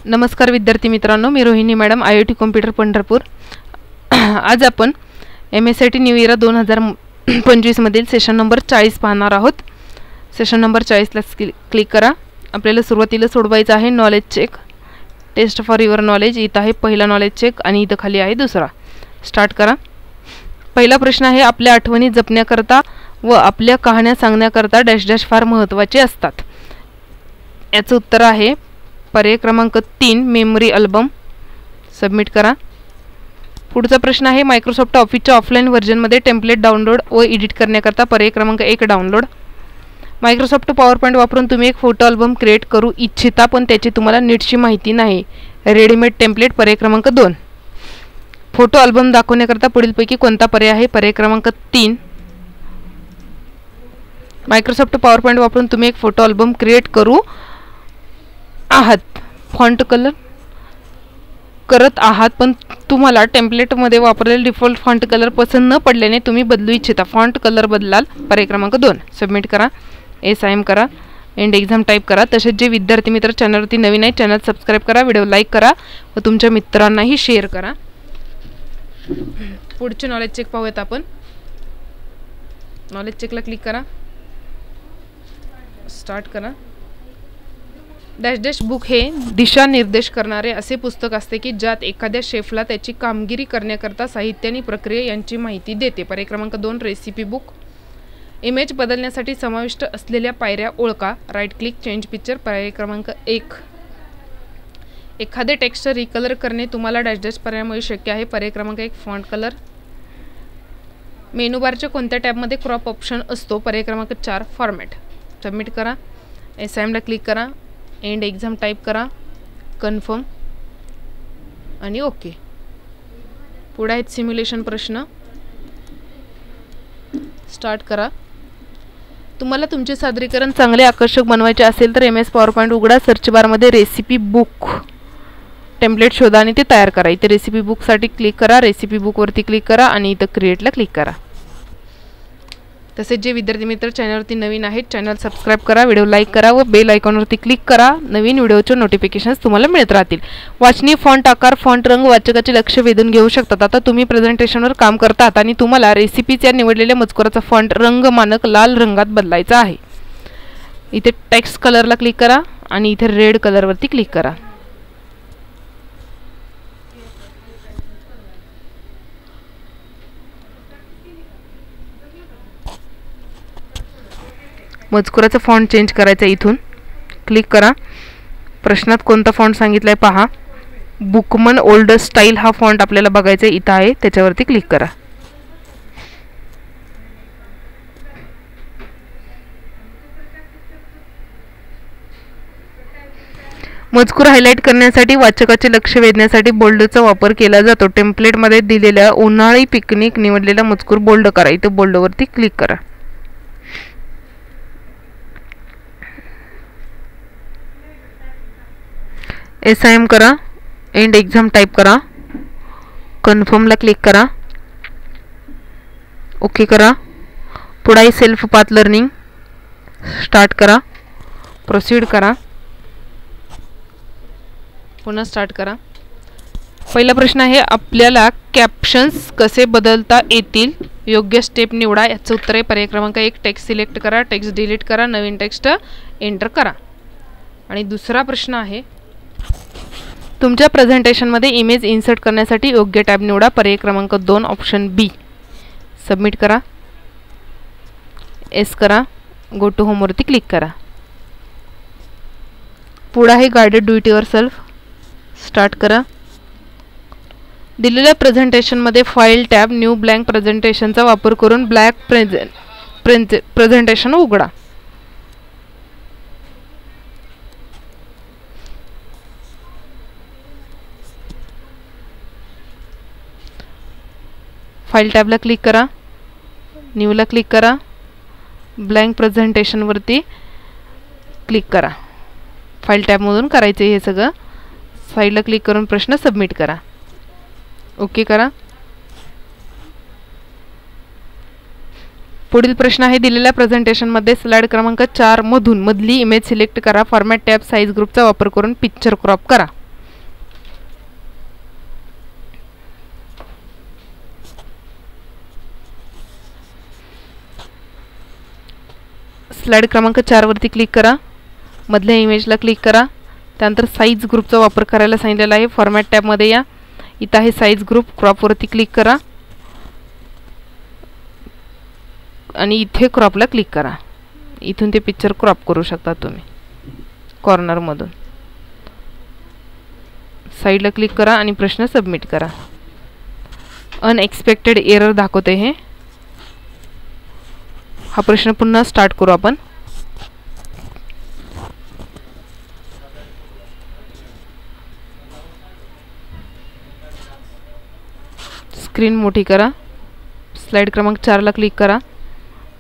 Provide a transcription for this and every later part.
नमस्कार विद्यार्थी मित्रांनो, मी Rohini madam, IIT computer Pandharpur. आज आपण MSIT न्यू इयर 2025 मधील सेशन नंबर 40 पाहणार आहोत। सेशन नंबर 40 ला क्लिक करा। आपल्याला सुरुवातीला सोडवायचं आहे knowledge check, test for your knowledge. इथं आहे पहिला नॉलेज चेक आणि इथं खाली आहे दुसरा। स्टार्ट करा। पहिला प्रश्न आहे, आपल्या आठवणी जपण्याकरता व आपल्या कहाण्या सांगण्याकरता डॅश डॅश फार महत्त्वाचे असतात। याचं उत्तर आहे पर्याय क्रमांक 3 मेमरी अल्बम। सबमिट करा। पुढचा प्रश्न आहे, मायक्रोसॉफ्ट ऑफिसच्या ऑफलाईन व्हर्जनमध्ये टेम्पलेट डाउनलोड व एडिट करण्याकरता पर्याय क्रमांक 1 डाउनलोड। मायक्रोसॉफ्ट पॉवरपॉईंट वापरून तुम्ही एक फोटो अल्बम क्रिएट करू इच्छिता पण त्याची तुम्हाला नीटशी माहिती नाही, रेडीमेड टेम्पलेट पर्याय क्रमांक 2। फोटो अल्बम दाखवण्याकरता पुढीलपैकी कोणता पर्याय आहे? पर्याय क्रमांक 3। मायक्रोसॉफ्ट पॉवरपॉईंट वापरून तुम्ही एक फोटो अल्बम क्रिएट करू आहात, फॉन्ट कलर करत आहात, पण तुम्हाला टेम्पलेटमध्ये वापरलेले डिफॉल्ट फॉन्ट कलर पसंत न पडल्याने तुम्ही बदलू इच्छिता, फॉन्ट कलर बदलाल। पर्याय क्रमांक 2। सबमिट करा। SIM करा, एंड एक्झाम टाईप करा। तसेच जे विद्यार्थी मित्र चॅनलवरती नवीन आहेत चॅनल सबस्क्राईब करा, व्हिडिओ लाईक करा व तुमच्या मित्रांनाही शेअर करा। पुढचे नॉलेज चेक पाहूयात आपण। नॉलेज चेकला क्लिक करा। स्टार्ट करा। डॅश डॅश बुक हे दिशा निर्देश करणारे असे पुस्तक असते की ज्यात एखाद्या शेफला त्याची कामगिरी करण्याकरता साहित्य आणि प्रक्रिया यांची माहिती देते। पर्याय क्रमांक 2 रेसिपी बुक। इमेज बदलण्यासाठी समाविष्ट असलेल्या पायऱ्या ओळखा। Right click change picture. पर्याय क्रमांक 1। एखादे टेक्स्ट रिकलर करणे तुम्हाला डॅश डॅश पर्यायामुळे शक्य आहे। पर्याय क्रमांक 1 फॉन्ट कलर। मेनू बारच्या कोणत्या टॅबमध्ये क्रॉप ऑप्शन असतो? पर्याय क्रमांक 4 फॉर्मॅट। सबमिट करा। SIM ला क्लिक करा, एंड एक्झाम टाईप करा, कन्फर्म आणि ओके। पुढे आहेत सिम्युलेशन प्रश्न। स्टार्ट करा। तुम्हाला तुमचे सादरीकरण चांगले आकर्षक बनवायचे असेल तर MS पॉवरपॉईंट उघडा, सर्च बारमध्ये रेसिपी बुक टेम्पलेट शोधा आणि ते तयार करा। इथे रेसिपी बुकसाठी क्लिक करा, रेसिपी बुकवरती क्लिक करा आणि इथं क्रिएटला क्लिक करा। तसेच जे विद्यार्थी मित्र चॅनलवरती नवीन आहेत चॅनल सबस्क्राईब करा, व्हिडिओ लाईक करा व बेल आयकॉनवरती क्लिक करा। नवीन व्हिडिओचे नोटिफिकेशन्स तुम्हाला मिळत राहतील। वाचनीय फॉन्ट आकार, फॉन्ट रंग वाचकाचे लक्ष वेधून घेऊ शकतात। आता तुम्ही प्रेझेंटेशनवर काम करतात आणि तुम्हाला रेसिपीच्या निवडलेल्या मजकुराचा फॉन्ट रंग मानक लाल रंगात बदलायचा आहे। इथे टेक्स्ट कलरला क्लिक करा आणि इथे रेड कलरवरती क्लिक करा। मजकुराचा फॉन्ट चेंज करायचा, इथून क्लिक करा। प्रश्नात कोणता फॉन्ट सांगितलाय पहा। बुकमन ओल्ड स्टाईल हा फॉन्ट आपल्याला बघायचा इथं आहे, त्याच्यावरती क्लिक करा। मजकूर हायलाइट करण्यासाठी वाचकाचे लक्ष वेधण्यासाठी बोल्डचा वापर केला जातो। टेम्पलेटमध्ये दिलेल्या उन्हाळी पिकनिक निवडलेला मजकूर बोल्ड करा, इथं बोल्डवरती क्लिक करा। SIM करा, एंड एक्झाम टाईप करा, कन्फर्मला क्लिक करा, ओके करा। पुढे सेल्फ पाथ लर्निंग। स्टार्ट करा, प्रोसीड करा, पुन्हा स्टार्ट करा। पहिला प्रश्न आहे, आपल्याला कॅप्शन्स कसे बदलता येतील? योग्य स्टेप निवडा। याचं उत्तर आहे पर्याय क्रमांक 1 टेक्स्ट सिलेक्ट करा, टेक्स्ट डिलीट करा, नवीन टेक्स्ट एंटर करा। आणि दुसरा प्रश्न आहे, तुमच्या प्रेझेंटेशनमध्ये इमेज इन्सर्ट करण्यासाठी योग्य टॅब निवडा। पर्याय क्रमांक 2 ऑप्शन बी। सबमिट करा। एस करा, गो टू होमवरती क्लिक करा। पुढे आहे guided do it yourself. Start करा। दिलेल्या प्रेझेंटेशनमध्ये फाईल टॅब न्यू ब्लँक प्रेझेंटेशनचा वापर करून ब्लॅक प्रेझेंटेशन उघडा। फाईल टॅबला क्लिक करा, न्यूला क्लिक करा, ब्लँक प्रेझेंटेशनवरती क्लिक करा। फाईल टॅबमधून करायचं हे सगळं। फाईलला क्लिक करून प्रश्न सबमिट करा, ओके करा। पुढील प्रश्न आहे, दिलेल्या प्रेझेंटेशनमध्ये स्लाइड क्रमांक 4 मधून मधली इमेज सिलेक्ट करा। फॉर्मॅट टॅब साइज ग्रुपचा वापर करून पिक्चर क्रॉप करा। स्लाइड क्रमांक 4 वरती क्लिक करा, मधल्या इमेजला क्लिक करा. त्यानंतर साईज ग्रुपचा वापर करायला सांगितलेला आहे. फॉर्मॅट टॅबमध्ये या, इथं आहे साईज ग्रुप, क्रॉपवरती क्लिक करा आणि इथे क्रॉपला क्लिक करा. इथून ते पिक्चर क्रॉप करू शकता तुम्ही कॉर्नरमधून. साईडला क्लिक करा आणि प्रश्न सबमिट करा. अनएक्सपेक्टेड एरर दाखवते हे. हा प्रश्न पुन्हा स्टार्ट करू आपण. स्क्रीन मोठी करा, स्लाइड क्रमांक 4 ला क्लिक करा,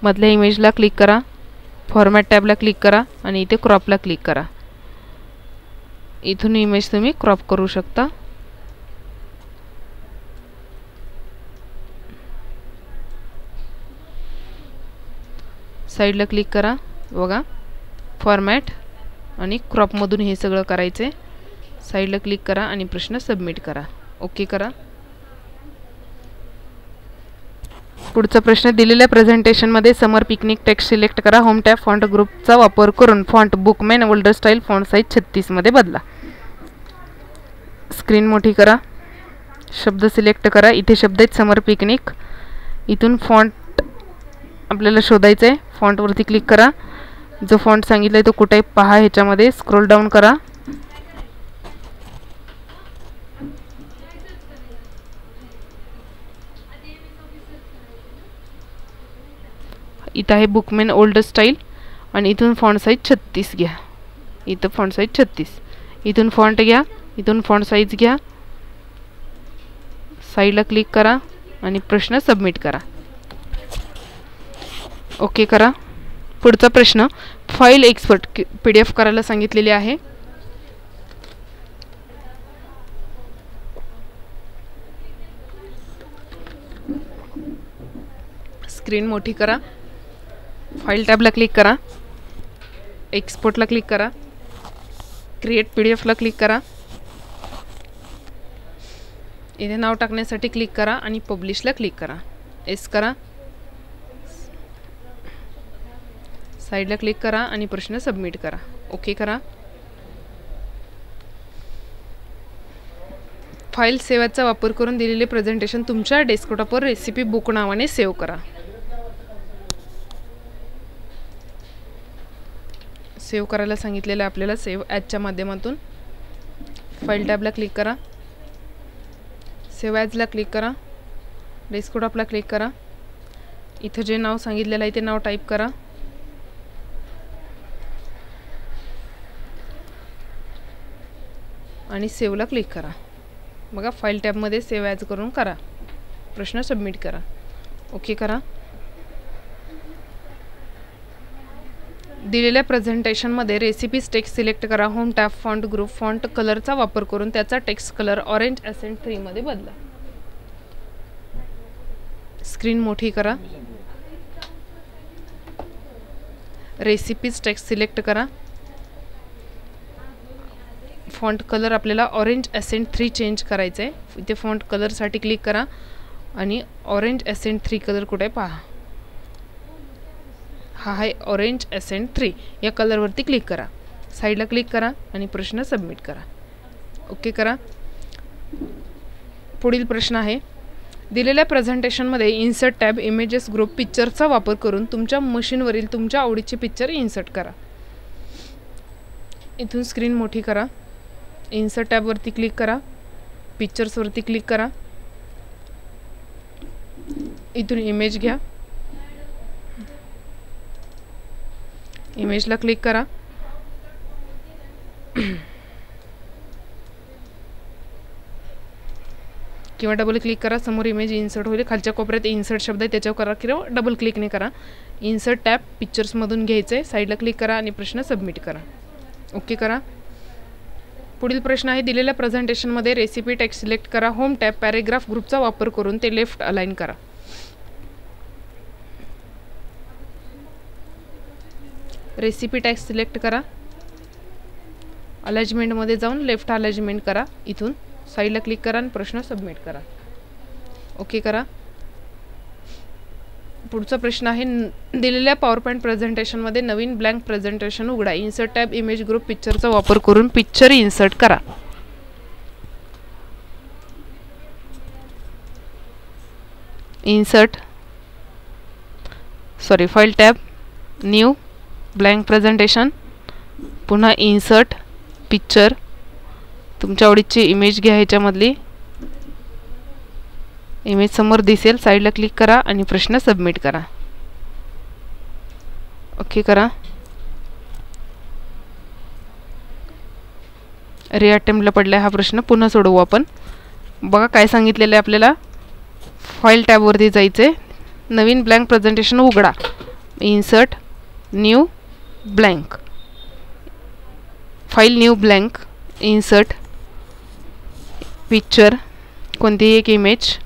मधल्या इमेजला क्लिक करा, फॉर्मॅट टॅबला क्लिक करा आणि इथे क्रॉपला क्लिक करा. इथून इमेज तुम्ही क्रॉप करू शकता. साईडला क्लिक करा, बघा फॉर्मॅट आणि क्रॉपमधून हे सगळं करायचे. साईडला क्लिक करा आणि प्रश्न सबमिट करा. ओके करा. पुढचा प्रश्न, दिलेल्या प्रेझेंटेशनमध्ये समर पिकनिक टेक्स्ट सिलेक्ट करा. होम टॅब फॉन्ट ग्रुपचा वापर करून font bookman older style font size 36 मध्ये बदला. स्क्रीन मोठी करा, शब्द सिलेक्ट करा. इथे शब्द आहेत समर पिकनिक. इथून फॉन्ट आपल्याला शोधायचं आहे. फॉन्टवरती क्लिक करा. जो फॉन्ट सांगितला आहे तो कुठे पहा. ह्याच्यामध्ये स्क्रोल डाऊन करा. इथं आहे बुकमॅन ओल्ड स्टाईल आणि इथून फॉन्ट साईज 36 घ्या. इथं फॉन्ट साईज 36. इथून फॉन्ट घ्या, इथून फॉन्ट साईज घ्या. साईडला क्लिक करा आणि प्रश्न सबमिट करा. ओके करा. पुढचा प्रश्न, फाईल एक्सपोर्ट PDF करायला सांगितलेली आहे. स्क्रीन मोठी करा, फाईल टॅबला क्लिक करा, एक्सपोर्टला क्लिक करा, क्रिएट PDF ला क्लिक करा. इथे नाव टाकण्यासाठी क्लिक करा आणि पब्लिशला क्लिक करा. एस करा. साईडला क्लिक करा आणि प्रश्न सबमिट करा. ओके करा. फाईल सेव्हचा वापर करून दिलेले प्रेझेंटेशन तुमच्या डेस्कटॉपवर रेसिपी बुक नावाने सेव्ह करा. सेव्ह करायला सांगितलेलं आपल्याला सेव्ह ॲजच्या माध्यमातून. फाईल टॅबला क्लिक करा, सेव्ह ॲजला क्लिक करा, डेस्कटॉपला क्लिक करा. इथं जे नाव सांगितलेलं आहे ते नाव टाईप करा. आणि सेव्हला क्लिक करा. बघा फाईल टॅबमध्ये सेव्ह ॲज करून करा. प्रश्न सबमिट करा. ओके करा. दिलेल्या प्रेझेंटेशनमध्ये रेसिपीज टेक्स्ट सिलेक्ट करा. Home tab font group font कलरचा वापर करून त्याचा टेक्स्ट कलर ऑरेंज ॲसेंट 3 मध्ये बदला. स्क्रीन मोठी करा. रेसिपीज टेक्स्ट सिलेक्ट करा. फॉन्ट कलर आपल्याला ऑरेंज ॲसेंट 3 चेंज करायचं आहे. इथे फॉन्ट कलरसाठी क्लिक करा आणि ऑरेंज ॲसेंट 3 कलर कुठे पहा. हा आहे ऑरेंज ॲसेंट 3. या कलरवरती क्लिक करा. साईडला क्लिक करा आणि प्रश्न सबमिट करा. ओके करा. पुढील प्रश्न आहे, दिलेल्या प्रेझेंटेशनमध्ये इन्सर्ट टॅब इमेजेस ग्रुप पिक्चरचा वापर करून तुमच्या मशीनवरील तुमच्या आवडीचे पिक्चर इन्सर्ट करा. इथून स्क्रीन मोठी करा. इन्सर्ट टॅबवरती क्लिक करा, पिक्चर्सवरती क्लिक करा. इथून इमेज घ्या, इमेजला क्लिक करा. किंवा डबल क्लिक करा. समोर इमेज इन्सर्ट होईल. खालच्या कोपऱ्यात इन्सर्ट शब्द आहे त्याच्यावर करा किंवा डबल क्लिकने करा. इन्सर्ट टॅब पिक्चर्समधून घ्यायचं आहे. साईडला क्लिक करा आणि प्रश्न सबमिट करा. ओके करा. पुढील प्रश्न आहे, दिलेल्या प्रेझेंटेशनमध्ये रेसिपी टेक्स्ट सिलेक्ट करा. होम टॅब पॅरेग्राफ ग्रुपचा वापर करून ते लेफ्ट अलाइन करा. रेसिपी टेक्स्ट सिलेक्ट करा. अलाइनमेंटमध्ये जाऊन लेफ्ट अलाइनमेंट करा. इथून साईडला क्लिक करा आणि प्रश्न सबमिट करा. ओके करा. पुढचा प्रश्न आहे, दिलेल्या पॉवर पॉईंट प्रेझेंटेशनमध्ये नवीन ब्लँक प्रेझेंटेशन उघडा. इन्सर्ट टॅब इमेज ग्रुप पिक्चरचा वापर करून पिक्चर इन्सर्ट करा. File tab, new blank presentation, पुन्हा इन्सर्ट पिक्चर. तुमच्या आवडीची इमेज घ्या, ह्याच्यामधली इमेज समोर दिसेल, साईडला क्लिक करा आणि प्रश्न सबमिट करा. ओके करा. रिअटेम्प्टला पडला हा प्रश्न. पुन्हा सोडवू आपण. बघा काय सांगितलेलं आहे आपल्याला. फाईल टॅबवरती जायचे, नवीन ब्लँक प्रेझेंटेशन उघडा. Insert new blank, file new blank, insert picture, कोणतीही एक इमेज.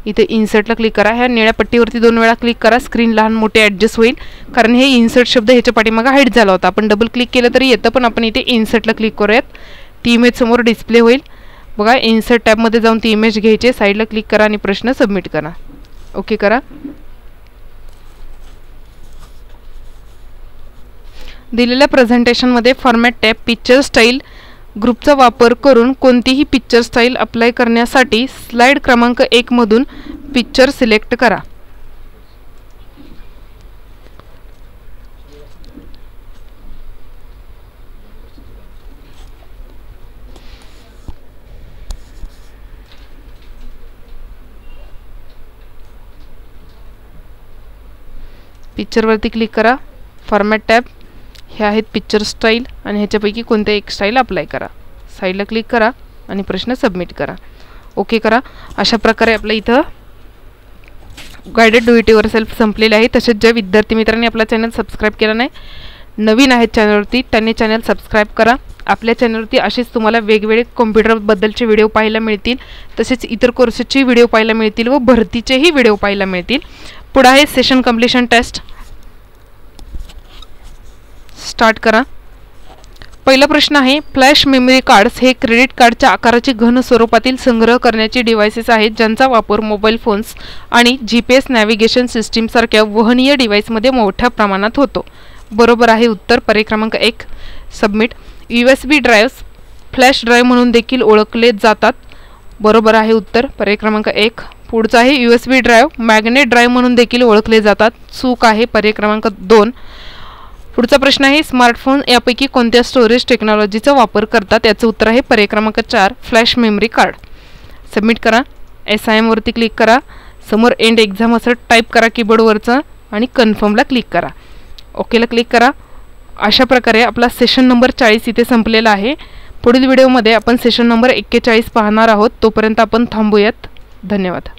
इथे इन्सर्टला क्लिक करा. ह्या निळ्या पट्टीवरती 2 वेळा क्लिक करा. स्क्रीन लहान मोठे ॲडजस्ट होईल, कारण हे इन्सर्ट शब्द ह्याच्या पाठीमागे हाईड झाला होता. आपण डबल क्लिक केलं तरी येतं, पण आपण इथे इन्सर्टला क्लिक करूयात. ती इमेज समोर डिस्प्ले होईल. बघा, इन्सर्ट टॅबमध्ये जाऊन ती इमेज घ्यायची, साईडला क्लिक करा आणि प्रश्न सबमिट करा. ओके करा. दिलेल्या प्रेझेंटेशनमध्ये फॉर्मॅट टॅब पिक्चर स्टाईल ग्रुपचा वापर करून कोणतीही पिक्चर स्टाईल अप्लाय करण्यासाठी स्लाइड क्रमांक 1 मधून पिक्चर सिलेक्ट करा. पिक्चरवरती क्लिक करा. फॉर्मॅट टॅब, हे आहेत पिक्चर स्टाईल आणि ह्याच्यापैकी कोणत्या एक स्टाईल अप्लाय करा. साईडला क्लिक करा आणि प्रश्न सबमिट करा. ओके करा. अशा प्रकारे आपलं इथं गायडेड डू इट युअरसेल्फ संपलेले आहे. तसेच ज्या विद्यार्थी मित्रांनी आपला चॅनल सबस्क्राईब केला नाही, नवीन आहेत चॅनलवरती, त्यांनी चॅनल सबस्क्राईब करा. आपल्या चॅनलवरती असेच तुम्हाला वेगवेगळे कॉम्प्युटरबद्दलचे व्हिडिओ पाहायला मिळतील. तसेच इतर कोर्सेसचे व्हिडिओ पाहायला मिळतील व भरतीचेही व्हिडिओ पाहायला मिळतील. पुढे आहे सेशन कंप्लीशन टेस्ट. स्टार्ट करा. पहिला प्रश्न आहे, फ्लॅश मेमरी कार्ड्स हे क्रेडिट कार्डच्या आकाराचे घन स्वरूपातील संग्रह करण्याचे डिव्हाइसेस आहेत, ज्यांचा वापर मोबाईल फोन्स आणि GPS नॅव्हिगेशन सिस्टीम सारख्या वहनीय डिव्हाइसमध्ये मोठ्या प्रमाणात होतो. बरोबर आहे उत्तर. पर्याय क्रमांक 1 सबमिट. USB ड्राईव्ह्स फ्लॅश ड्राईव्ह म्हणून देखील ओळखले जातात. बरोबर आहे उत्तर. पर्याय क्रमांक 1. पुढचा आहे, USB ड्राईव्ह मॅग्नेट ड्राईव्ह म्हणून देखील ओळखले जातात. चूक आहे. पर्याय क्रमांक 2. पुढचा प्रश्न आहे, स्मार्टफोन यापैकी कोणत्या स्टोरेज टेक्नॉलॉजीचा वापर करतात? याचं उत्तर आहे पर्याय क्रमांक 4 फ्लॅश मेमरी कार्ड. सबमिट करा. SIM वरती क्लिक करा. समोर एंड एक्झाम असं टाईप करा कीबोर्डवरचं आणि कन्फर्मला क्लिक करा. ओकेला क्लिक करा. अशा प्रकारे आपला सेशन नंबर 40 इथे संपलेला आहे. पुढील व्हिडिओमध्ये आपण सेशन नंबर 41 पाहणार आहोत. तोपर्यंत आपण थांबूयात. धन्यवाद.